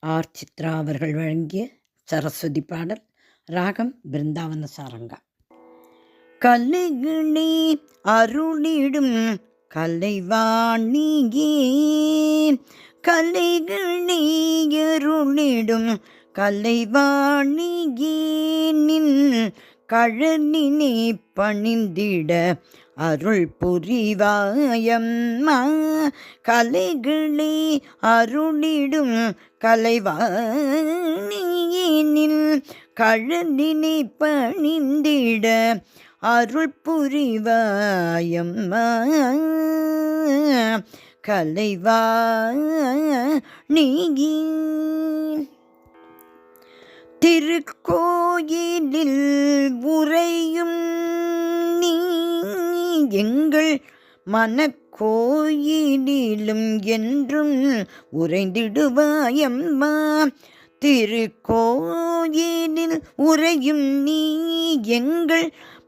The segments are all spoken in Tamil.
ஆர். சித்ரா அவர்கள் வழங்கிய சரஸ்வதி பாடல். ராகம் பிருந்தாவன சாரங்கா. கலைகிணி அருளிடும் கலைவாணியே, கலைகிணி அருளிடும் கலைவாணியே, நின் கழனினை பணிந்திட அருள் புரிவாயம்மா. கலைகளை அருளிடும் கலைவாணியினில் கழனினை பணிந்திட அருள் புரிவாயம்மா. கலைவாணியே திருக்கோயிலில் உறையும் நீ, எங்கள் மனக்கோயிலிலும் என்றும் உறைந்திடுவாயம்மா. திருக்கோயிலில் உறையும் நீ, எங்கள்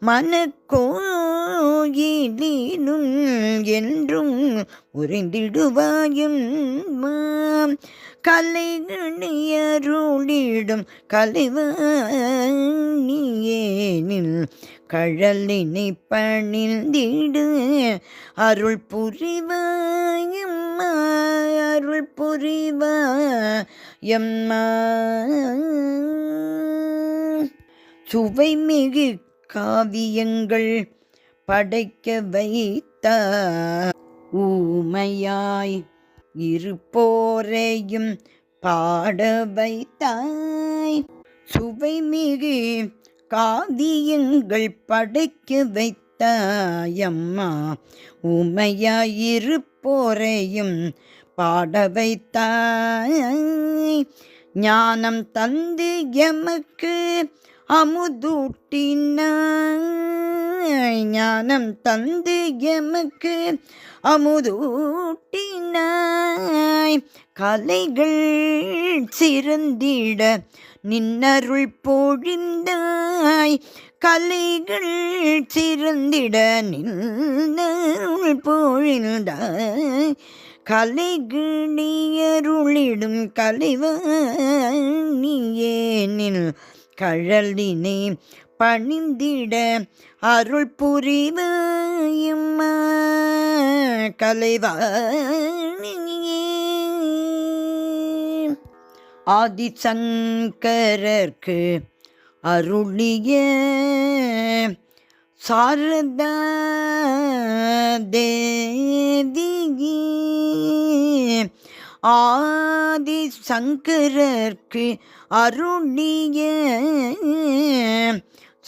மனக்கோயிலிலும் என்றும் உறைந்திடுவாயம்மா. கலைகளை அருளிடும் கலைவாணியேனில் கழலினை பணிந்திடு அருள் புரிவாயம்மா. அருள் புரிவாயம்மா. சுவைமிகு காவியங்கள் படைக்க வைத்தார், ஊமையாய் இருப்போரையும் பாட வைத்தாய். சுவைமிகு காவியங்கள் படைக்க வைத்தாயம்மா, ஊமையாயிருப்போரையும் பாட வைத்தாய். ஞானம் தந்து எமக்கு அமுதூட்டினாய், ஞானம் தந்து எமக்கு அமுதூட்டினாய். கலைகள் சிறந்திட நின்னருள் பொழிந்தாய், கலைகள் சிறந்திட நின்னருள் பொழிந்தாய். கலைகளியருளிடும் கலைவாணியேனில் கழலினை பணிந்திட அருள் புரிவாயம்மா. கலைவாணியே ஆதிசங்கரர்க்கு அருளிய சாரதா தேவியே, ஆதிசங்கரர்க்கு அருளிய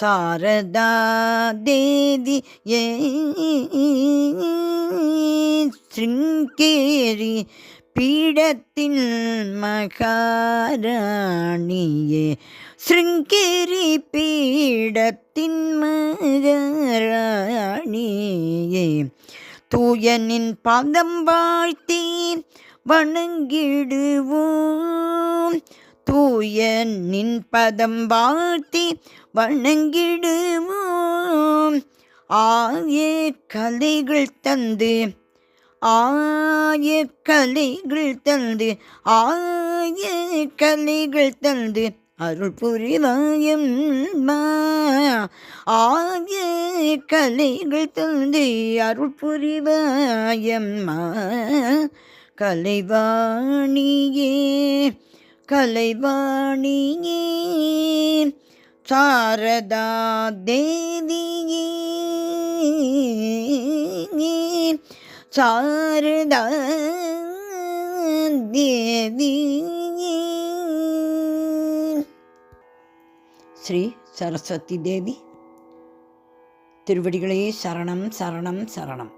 சாரதா தேவியே, சிருங்கேரி பீடத்தின் மகாராணியே, சிருங்கேரி பீடத்தின் மகாராணியே, தூயனின் பதம் வாழ்த்தி வணங்கிடுவோம், தூயனின் பதம் வாழ்த்தி வணங்கிடுவோம். ஆய கலைகள் தந்து, ஆய கலைகள் தந்து, ஆய கலைகள் தந்து அருள் புரிவாயம்மா. ஆய கலைகள் தந்து அருள் புரிவாயம்மா. கலைவாணியே கலைவாணியே சாரதா தேவியே, சாரதா தேவியே. ஸ்ரீ சரஸ்வதி தேவி திருவடிகளே சரணம் சரணம் சரணம்.